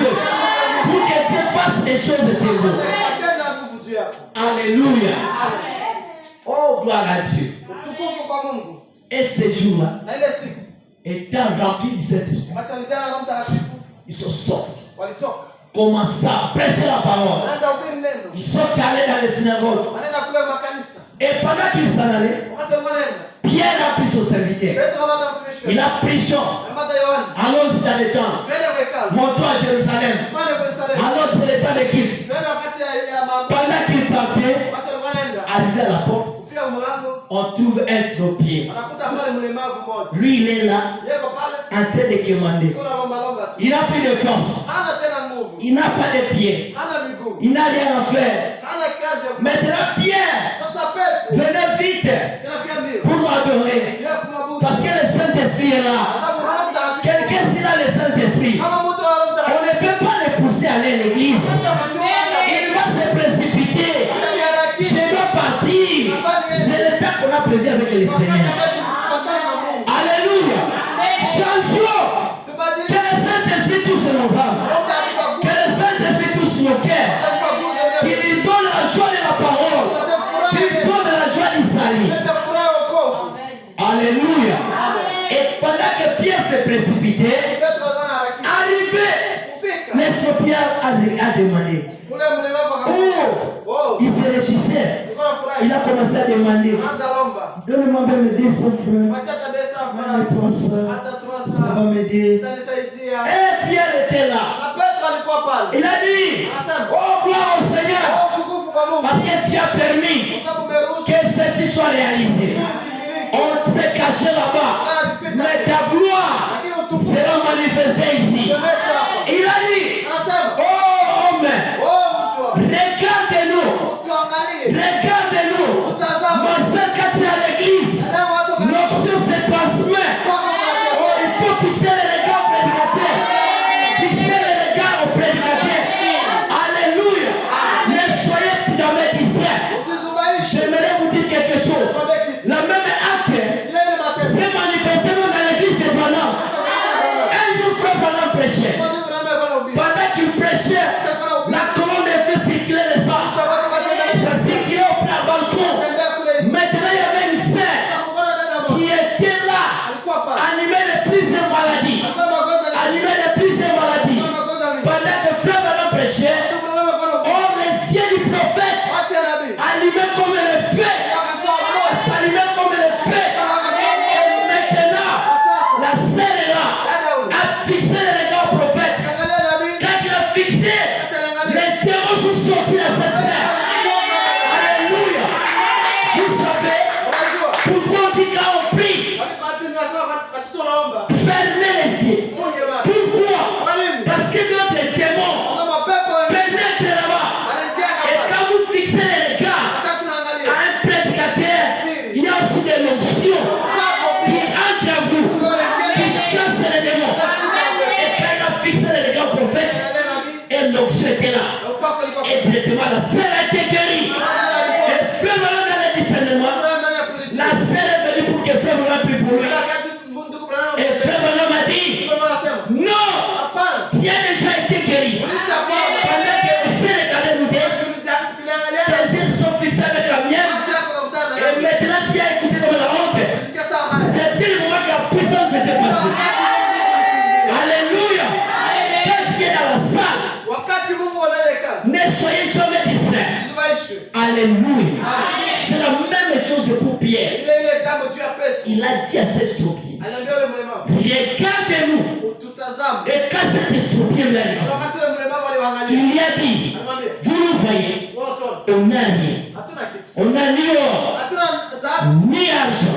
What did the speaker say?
Dieu. Pour que Dieu fasse des choses sur vous. Alléluia. Oh, gloire à Dieu. Et ces jours-là, étant remplis du Saint-Esprit, ils sont sortis. Commençaient à prêcher la parole. Ils sont allés dans les synagogues. Et pendant qu'ils s'en allaient, Pierre a pris son serviteur. Il a pris Jean. Allons dans le temps. Montons à Jérusalem. Alors c'est le temps de quitte. Pendant qu'il partait, arrivé à la porte, on trouve un estropié. Lui, il est là, en train de commander. Il n'a plus de force. Il n'a pas de pieds. Il n'a rien à faire. Maintenant, Pierre, venez vite pour l'adorer. Parce que le Saint-Esprit est là. Quelqu'un, s'il a le Saint-Esprit, on ne peut pas le pousser à aller à l'église. Il va se précipiter. Je dois partir. C'est le temps qu'on a prévu avec le Seigneur. Alléluia. Changeons. Que le Saint-Esprit touche nos âmes. Que le Saint-Esprit touche nos cœurs. Qu'il nous donne la joie de la parole. Qu'il nous donne la joie du salut. Alléluia. Et pendant que Pierre s'est précipité, arrivé, l'Éthiopien a demandé. Oh, il se réjouissait. Il a commencé à demander. Donne-moi même 200 francs. Même 300. Ça va m'aider. Et Pierre était là. Il a dit, oh gloire au Seigneur. Parce que tu as permis que ceci soit réalisé. On s'est caché là-bas. Mais ta gloire sera manifestée ici. Il a dit, oh homme, regardez-nous. Regardez-nous. Ma soeur, quand tu es à l'église, l'option se transmet. Oh, il faut fixer les regards au prédicateur. Fixer les regards au prédicateur. Alléluia. Ne soyez jamais distraits. J'aimerais vous dire quelque chose. La même acte s'est manifesté dans l'église de Branham. Un jour, frère Branham prêchait. Pendant qu'il prêchait, la colonne de feu circulait les arbres. Ça circulait au plat balcon. Maintenant, il y avait une sœur qui était là, animée de plusieurs maladies. Animée de plusieurs maladies. Pendant que frère Branham prêchait, oh, les cieux du prophète, animés comme le feu, s'allumaient comme le feu. Et maintenant, la sœur est là, a fixé les regards au prophète. Quand il a fixé, les démons sont sortis de cette sœur. Alléluia. Vous savez, pourquoi on dit quand on prie, fermez les yeux. Pourquoi? Parce que d'autres démons pénètrent là-bas. Et quand vous fixez les regards à un prédicateur, il y a aussi des notions qui entrent à vous, qui chassent les démons. Et quand il a fixé les regards au prophète, et l'onction était là. Et directement la sœur a été guérie. Et frère Branham dans le discernement, la sœur est venue pour que frère Branham prie pour lui. Et frère Branham a dit, non, tu as déjà été guéri. Pendant que vous serez regardé nous deux, tes yeux se sont fixés avec la mienne. Et maintenant tu as écouté comme la honte. C'était le moment que la puissance était passée. Alléluia. Quand tu es dans la salle, ne soyez jamais distraits. Alléluia. C'est la même chose pour Pierre. Il a dit à cet estropié, regardez-nous. Et quand cet estropié lui a dit, il a dit, vous nous voyez, on n'a rien. On n'a ni or, ni argent,